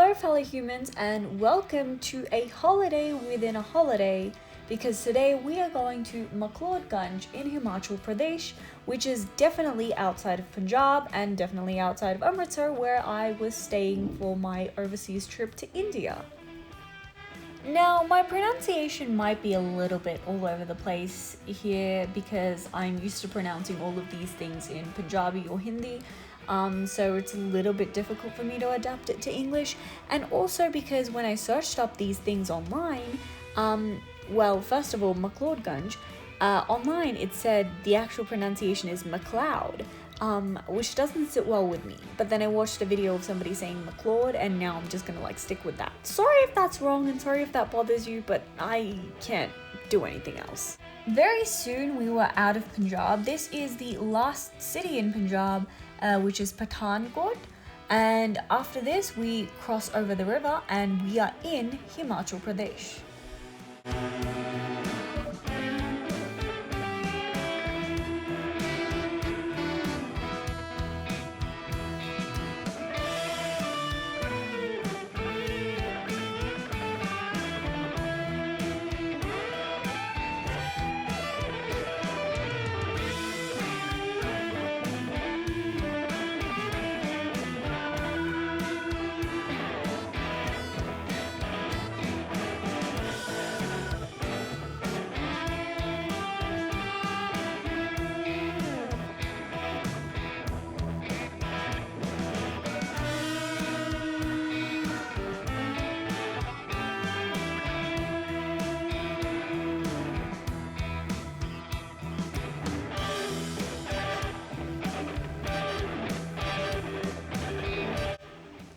Hello fellow humans and welcome to a holiday within a holiday, because today we are going to McLeodganj in Himachal Pradesh, which is definitely outside of Punjab and definitely outside of Amritsar, where I was staying for my overseas trip to India. Now, my pronunciation might be a little bit all over the place here because I'm used to pronouncing all of these things in Punjabi or Hindi, so it's a little bit difficult for me to adapt it to English, and also because when I searched up these things online, well, first of all, McLeodganj, online it said the actual pronunciation is McLeod, which doesn't sit well with me. But then I watched a video of somebody saying McLeod, and now I'm just gonna stick with that. Sorry if that's wrong and sorry if that bothers you, but I can't do anything else. Very soon we were out of Punjab. This is the last city in Punjab, which is Pathankot. And after this we cross over the river and we are in Himachal Pradesh.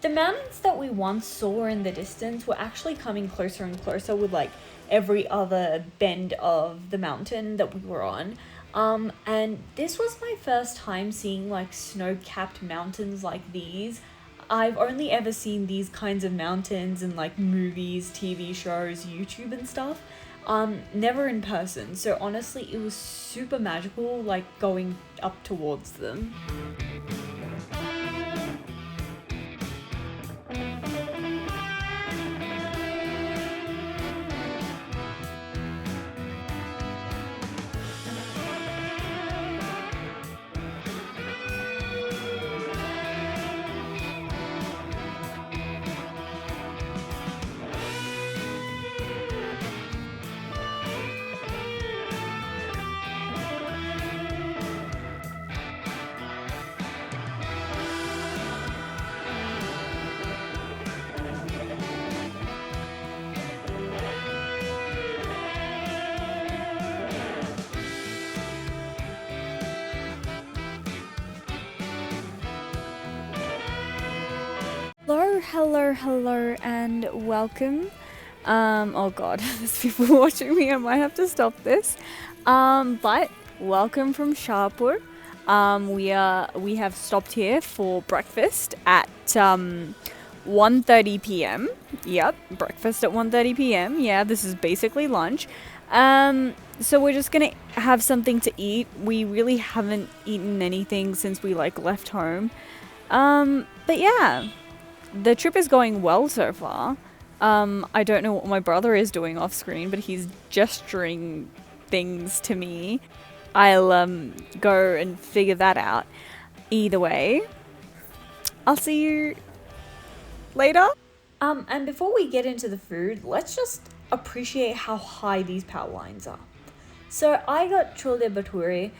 The mountains that we once saw in the distance were actually coming closer and closer with like every other bend of the mountain that we were on. And this was my first time seeing like snow-capped mountains like these. I've only ever seen these kinds of mountains in like movies, TV shows, YouTube and stuff. Never in person. So honestly, it was super magical, like going up towards them. Hello, and welcome. Oh god, there's people watching me, I might have to stop this. But welcome from Shahpur. We have stopped here for breakfast at 1:30 p.m. Yep, breakfast at 1:30 p.m. Yeah, this is basically lunch. So we're just gonna have something to eat. We really haven't eaten anything since we left home. But yeah. The trip is going well so far. I don't know what my brother is doing off screen, but he's gesturing things to me. I'll go and figure that out. Either way, I'll see you later. And before we get into the food, let's just appreciate how high these power lines are. So I got chole bhature,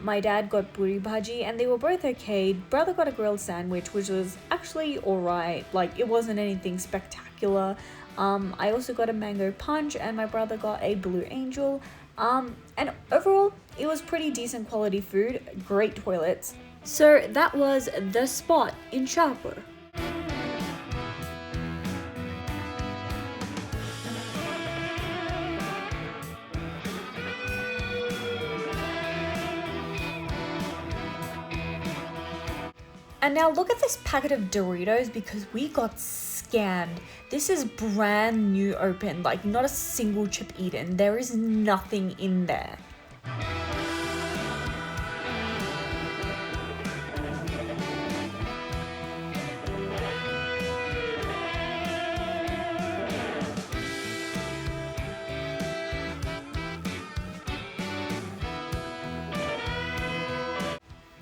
my dad got puri bhaji, and they were both okay. Brother got a grilled sandwich, which was actually alright, it wasn't anything spectacular. I also got a mango punch, and my brother got a blue angel. And overall, it was pretty decent quality food, great toilets. So that was the spot in Shahpur. And now look at this packet of Doritos because we got scammed. This is brand new open, not a single chip eaten. There is nothing in there.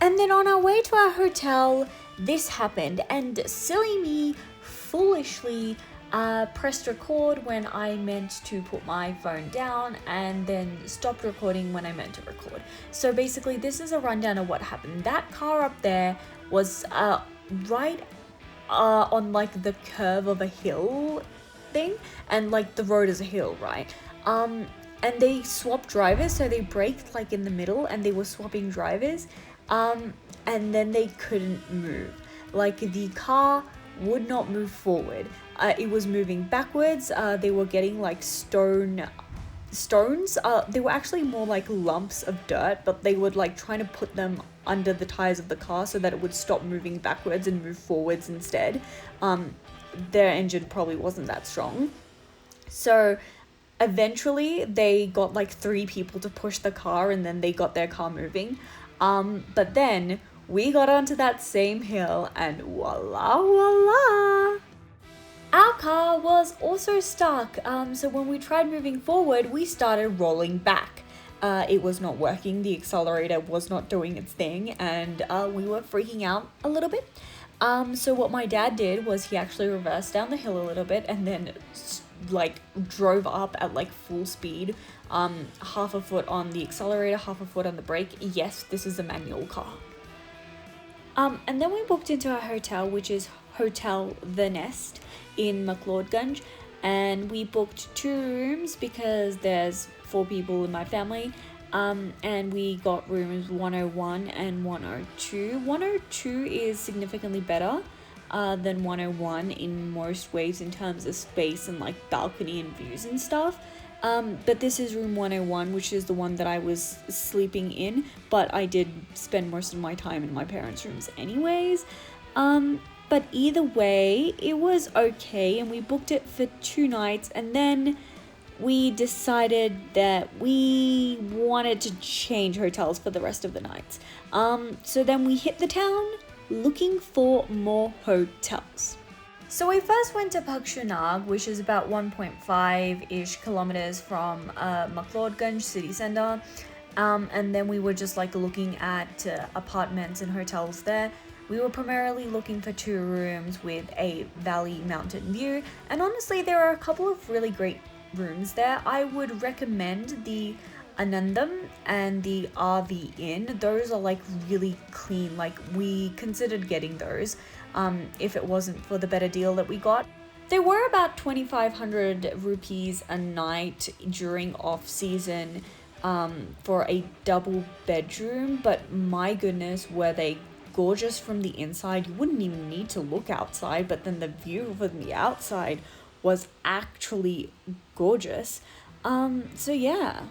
And then on our way to our hotel, this happened, and silly me foolishly pressed record when I meant to put my phone down, and then stopped recording when I meant to record. So basically, this is a rundown of what happened. That car up there was right on like the curve of a hill thing, and like the road is a hill, right? And they swapped drivers, so they braked like in the middle, and they were swapping drivers, and then they couldn't move. Like the car would not move forward. It was moving backwards. They were getting like stones. They were actually more like lumps of dirt, but they would like trying to put them under the tires of the car so that it would stop moving backwards and move forwards instead. Their engine probably wasn't that strong. So eventually they got like 3 people to push the car, and then they got their car moving. But then we got onto that same hill, and voila, our car was also stuck. So when we tried moving forward, we started rolling back. It was not working. The accelerator was not doing its thing, and we were freaking out a little bit. So what my dad did was he actually reversed down the hill a little bit, and then like drove up at like full speed, half a foot on the accelerator, half a foot on the brake. Yes, this is a manual car. And then we booked into our hotel, which is Hotel The Nest in McLeodganj, and we booked 2 rooms because there's 4 people in my family, and we got rooms 101 and 102. 102 is significantly better than 101 in most ways in terms of space and like balcony and views and stuff. But this is room 101, which is the one that I was sleeping in, but I did spend most of my time in my parents' rooms anyways. But either way, it was okay, and we booked it for 2 nights, and then we decided that we wanted to change hotels for the rest of the nights. So then we hit the town looking for more hotels. So we first went to Pakshunag, which is about 1.5-ish kilometers from McLeodganj city center. And then we were just like looking at apartments and hotels there. We were primarily looking for 2 rooms with a valley mountain view. And honestly, there are a couple of really great rooms there. I would recommend the Anandam and the RV Inn. Those are like really clean. Like we considered getting those if it wasn't for the better deal that we got. They were about 2,500 rupees a night during off season for a double bedroom, but my goodness, were they gorgeous from the inside. You wouldn't even need to look outside, but then the view from the outside was actually gorgeous. So yeah.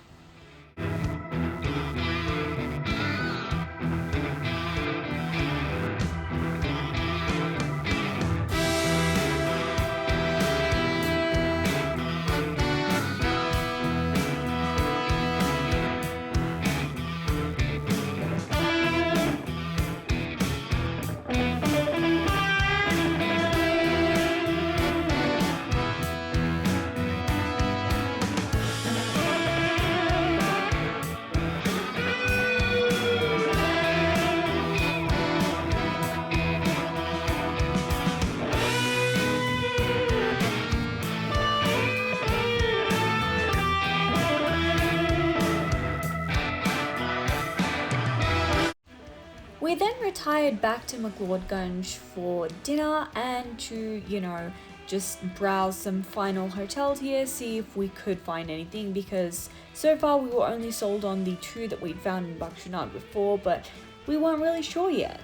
We then retired back to McLeodganj for dinner and to, just browse some final hotels here, see if we could find anything, because so far we were only sold on the 2 that we'd found in Bakshunag before, but we weren't really sure yet.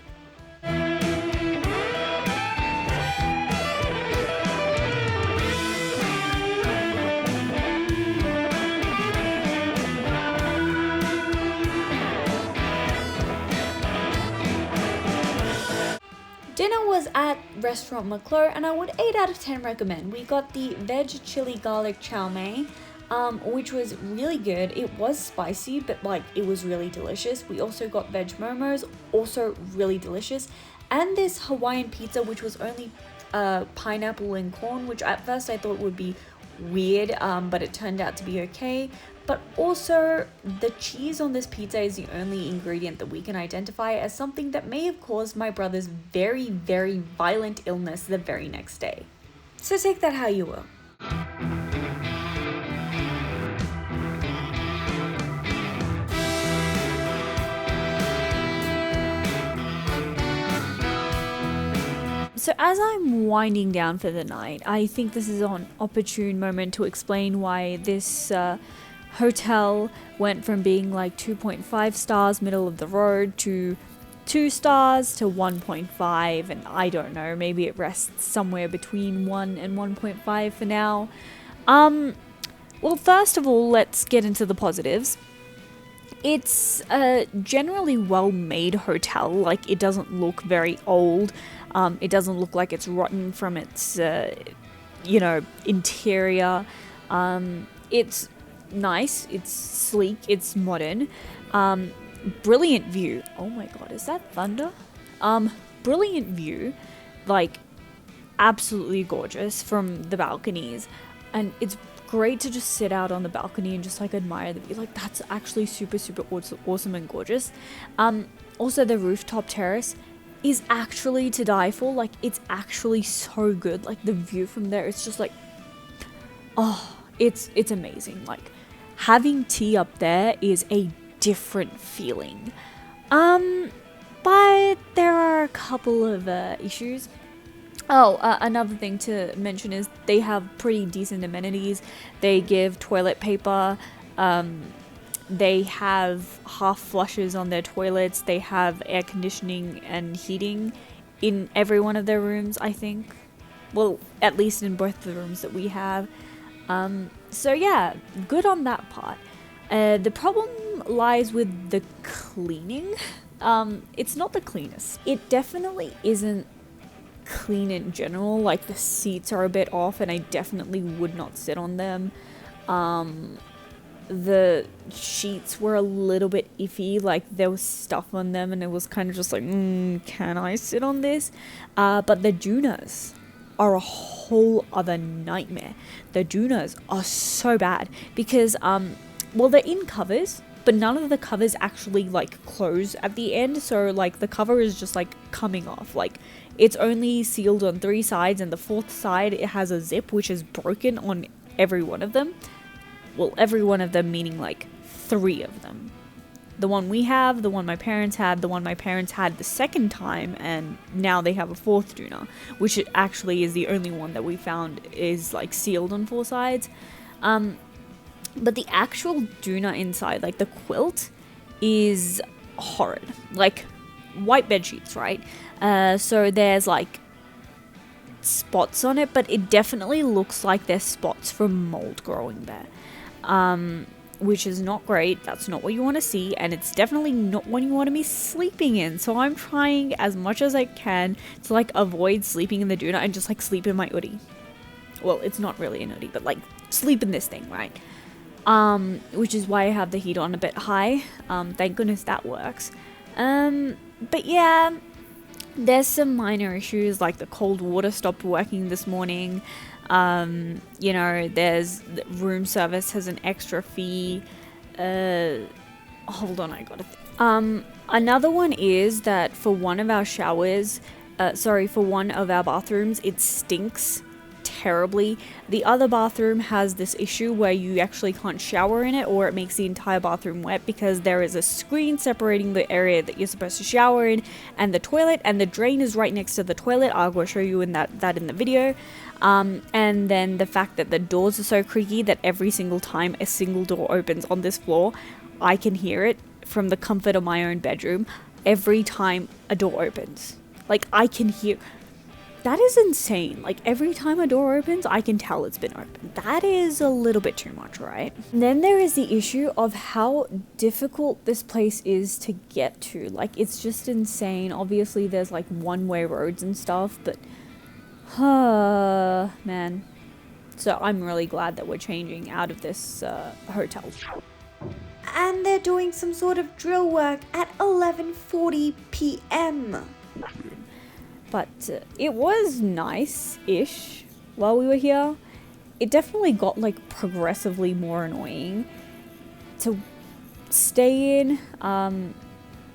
Dinner was at Restaurant Maclo, and I would 8 out of 10 recommend. We got the veg chili garlic chow mein, which was really good. It was spicy, but it was really delicious. We also got veg momos, also really delicious. And this Hawaiian pizza, which was only pineapple and corn, which at first I thought would be weird, but it turned out to be okay. but also the cheese on this pizza is the only ingredient that we can identify as something that may have caused my brother's very, very violent illness the very next day. So take that how you will. So as I'm winding down for the night, I think this is an opportune moment to explain why this hotel went from being like 2.5 stars, middle of the road, to 2 stars to 1.5, and I don't know, maybe it rests somewhere between 1 and 1.5 for now. Well, first of all, let's get into the positives. It's a generally well-made hotel. Like, it doesn't look very old. It doesn't look like it's rotten from its, interior. It's nice. It's sleek. It's modern. Brilliant view. Oh my god, is that thunder? Brilliant view. Like, absolutely gorgeous from the balconies. And it's great to just sit out on the balcony and just like admire the view. Like, that's actually super awesome and gorgeous. Also, the rooftop terrace is actually to die for. Like, it's actually so good. Like, the view from there, it's just like, oh, it's amazing. Like, having tea up there is a different feeling. But there are a couple of issues. Another thing to mention is they have pretty decent amenities. They give toilet paper. They have half flushes on their toilets. They have air conditioning and heating in every one of their rooms, I think. Well, at least in both the rooms that we have. So yeah, good on that part. The problem lies with the cleaning. It's not the cleanest. It definitely isn't clean in general. Like, the seats are a bit off and I definitely would not sit on them. The sheets were a little bit iffy. Like, there was stuff on them and it was kind of just like, can I sit on this? But the Doonas are a whole other nightmare. The Doonas are so bad because, they're in covers, but none of the covers actually like close at the end. So like the cover is just like coming off. Like, it's only sealed on 3 sides, and the 4th side, it has a zip which is broken on every one of them. Well, every one of them meaning like 3 of them. The one we have, the one my parents had, the one my parents had the second time, and now they have a 4th Doona, which actually is the only one that we found is like sealed on 4 sides. But the actual Doona inside, like the quilt, is horrid. Like, white bed sheets, right? So there's like spots on it, but it definitely looks like there's spots from mold growing there. Which is not great. That's not what you want to see, and it's definitely not what you want to be sleeping in. So I'm trying as much as I can to like avoid sleeping in the Doona and just like sleep in my hoodie. Well, it's not really an hoodie, but like sleep in this thing, right? Which is why I have the heat on a bit high. Thank goodness that works. But yeah, there's some minor issues, like the cold water stopped working this morning. There's room service has an extra fee. Hold on, I got it. Another one is that for one of our bathrooms, it stinks terribly. The other bathroom has this issue where you actually can't shower in it, or it makes the entire bathroom wet because there is a screen separating the area that you're supposed to shower in and the toilet, and the drain is right next to the toilet. I'll go show you that in the video. And then the fact that the doors are so creaky that every single time a single door opens on this floor, I can hear it from the comfort of my own bedroom every time a door opens. Like, I can hear. That is insane. Like, every time a door opens, I can tell it's been opened. That is a little bit too much, right? And then there is the issue of how difficult this place is to get to. Like, it's just insane. Obviously, there's like one-way roads and stuff, but man. So I'm really glad that we're changing out of this hotel. And they're doing some sort of drill work at 11:40 p.m. But it was nice-ish while we were here. It definitely got like progressively more annoying. to stay in.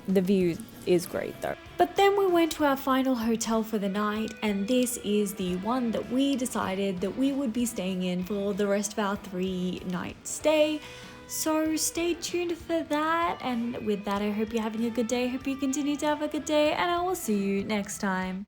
The view is great though. But then we went to our final hotel for the night, and this is the one that we decided that we would be staying in for the rest of our 3-night stay. So stay tuned for that, and with that I hope you're having a good day. I hope you continue to have a good day, and I will see you next time.